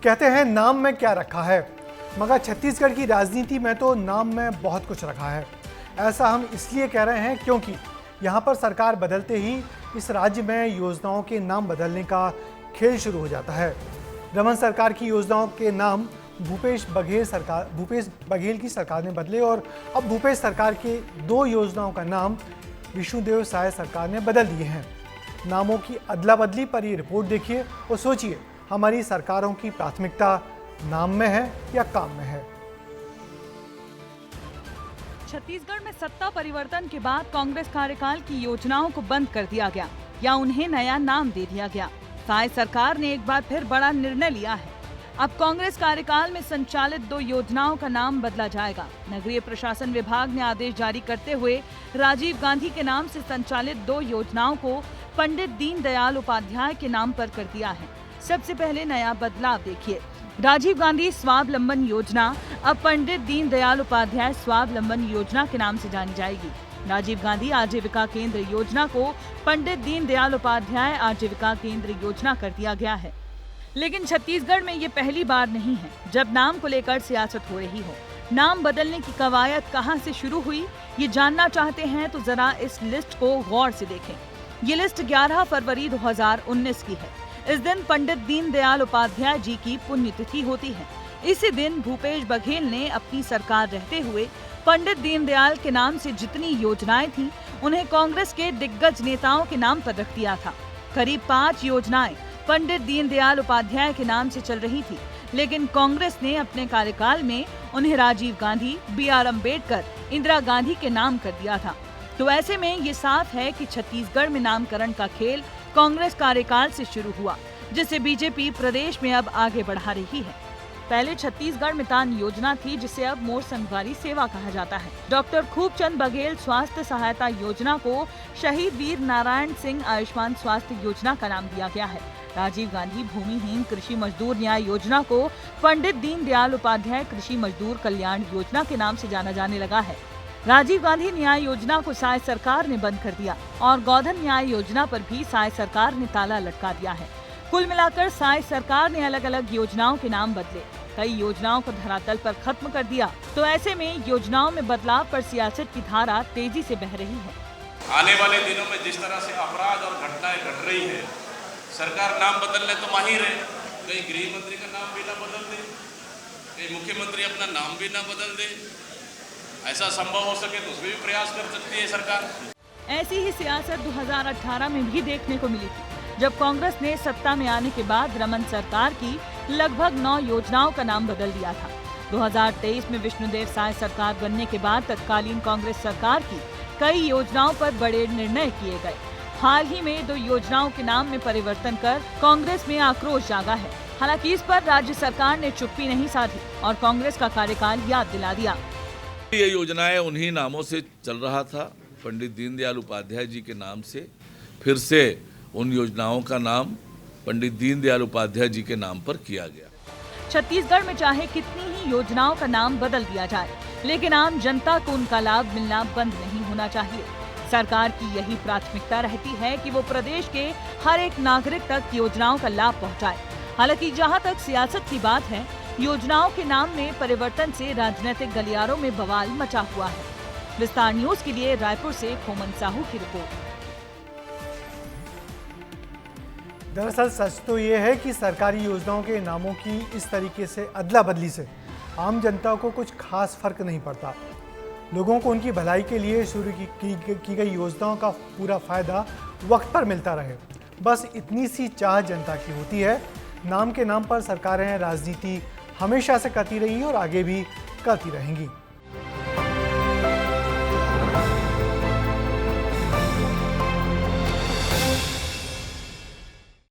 कहते हैं नाम में क्या रखा है, मगर छत्तीसगढ़ की राजनीति में तो नाम में बहुत कुछ रखा है। ऐसा हम इसलिए कह रहे हैं क्योंकि यहाँ पर सरकार बदलते ही इस राज्य में योजनाओं के नाम बदलने का खेल शुरू हो जाता है। रमन सरकार की योजनाओं के नाम भूपेश बघेल की सरकार ने बदले और अब भूपेश सरकार के 2 योजनाओं का नाम विष्णुदेव साय सरकार ने बदल दिए हैं। नामों की अदला बदली पर ये रिपोर्ट देखिए और सोचिए, हमारी सरकारों की प्राथमिकता नाम में है या काम में है। छत्तीसगढ़ में सत्ता परिवर्तन के बाद कांग्रेस कार्यकाल की योजनाओं को बंद कर दिया गया या उन्हें नया नाम दे दिया गया। साय सरकार ने एक बार फिर बड़ा निर्णय लिया है। अब कांग्रेस कार्यकाल में संचालित 2 योजनाओं का नाम बदला जाएगा। नगरीय प्रशासन विभाग ने आदेश जारी करते हुए राजीव गांधी के नाम से संचालित 2 योजनाओं को पंडित दीनदयाल उपाध्याय के नाम पर कर दिया है। सबसे पहले नया बदलाव देखिए। राजीव गांधी स्वावलंबन योजना अब पंडित दीनदयाल उपाध्याय स्वावलंबन योजना के नाम से जानी जाएगी। राजीव गांधी आजीविका केंद्र योजना को पंडित दीनदयाल उपाध्याय आजीविका केंद्र योजना कर दिया गया है। लेकिन छत्तीसगढ़ में ये पहली बार नहीं है जब नाम को लेकर सियासत हो रही हो। नाम बदलने की कवायद कहां से शुरू हुई, ये जानना चाहते हैं तो जरा इस लिस्ट को गौर से देखें। ये लिस्ट 11 फरवरी 2019 की है। इस दिन पंडित दीनदयाल उपाध्याय जी की पुण्यतिथि होती है। इसी दिन भूपेश बघेल ने अपनी सरकार रहते हुए पंडित दीनदयाल के नाम से जितनी योजनाएं थी उन्हें कांग्रेस के दिग्गज नेताओं के नाम पर रख दिया था। करीब 5 योजनाएं पंडित दीनदयाल उपाध्याय के नाम से चल रही थी, लेकिन कांग्रेस ने अपने कार्यकाल में उन्हें राजीव गांधी, BR अम्बेडकर, इंदिरा गांधी के नाम कर दिया था। तो ऐसे में ये साफ है कि छत्तीसगढ़ में नामकरण का खेल कांग्रेस कार्यकाल से शुरू हुआ, जिसे बीजेपी प्रदेश में अब आगे बढ़ा रही है। पहले छत्तीसगढ़ मितान योजना थी, जिसे अब मोर संगवारी सेवा कहा जाता है। डॉक्टर खूबचंद बघेल स्वास्थ्य सहायता योजना को शहीद वीर नारायण सिंह आयुष्मान स्वास्थ्य योजना का नाम दिया गया है। राजीव गांधी भूमिहीन कृषि मजदूर न्याय योजना को पंडित दीनदयाल उपाध्याय कृषि मजदूर कल्याण योजना के नाम से जाना जाने लगा है। राजीव गांधी न्याय योजना को साय सरकार ने बंद कर दिया और गोधन न्याय योजना पर भी साय सरकार ने ताला लटका दिया है। कुल मिलाकर साय सरकार ने अलग अलग योजनाओं के नाम बदले, कई योजनाओं को धरातल पर खत्म कर दिया। तो ऐसे में योजनाओं में बदलाव पर सियासत की धारा तेजी से बह रही है। आने वाले दिनों में जिस तरह से अपराध और घटनाएं घट रही है, सरकार नाम बदलने तो माहिर है। कहीं गृह मंत्री का नाम भी ना बदल दे, कहीं मुख्यमंत्री अपना नाम भी ना बदल दे। ऐसा संभव हो सके तो उसमें भी प्रयास कर सकती है सरकार। ऐसी ही सियासत 2018 में भी देखने को मिली थी, जब कांग्रेस ने सत्ता में आने के बाद रमन सरकार की लगभग 9 योजनाओं का नाम बदल दिया था। 2023 में विष्णुदेव साय सरकार बनने के बाद तत्कालीन कांग्रेस सरकार की कई योजनाओं पर बड़े निर्णय किए गए। हाल ही में 2 योजनाओं के नाम में परिवर्तन कर कांग्रेस में आक्रोश जागा है। हालांकि इस पर राज्य सरकार ने चुप्पी नहीं साधी और कांग्रेस का कार्यकाल याद दिला दिया। ये योजनाएं उन्हीं नामों से चल रहा था, पंडित दीनदयाल उपाध्याय जी के नाम से। फिर से उन योजनाओं का नाम पंडित दीनदयाल उपाध्याय जी के नाम पर किया गया। छत्तीसगढ़ में चाहे कितनी ही योजनाओं का नाम बदल दिया जाए, लेकिन आम जनता को उनका लाभ मिलना बंद नहीं होना चाहिए। सरकार की यही प्राथमिकता रहती है कि वो प्रदेश के हर एक नागरिक तक योजनाओं का लाभ पहुंचाए। हालांकि जहां तक सियासत की बात है, योजनाओं के नाम में परिवर्तन से राजनीतिक गलियारों में बवाल मचा हुआ है। विस्तार न्यूज के लिए रायपुर से खोमन साहू की रिपोर्ट। दरअसल सच तो ये है कि सरकारी योजनाओं के नामों की इस तरीके से अदला बदली से आम जनता को कुछ खास फर्क नहीं पड़ता। लोगों को उनकी भलाई के लिए शुरू की गई योजनाओं का पूरा फायदा वक्त पर मिलता रहे, बस इतनी सी चाह जनता की होती है। नाम के नाम पर सरकारें राजनीति हमेशा से करती रही और आगे भी करती रहेंगी।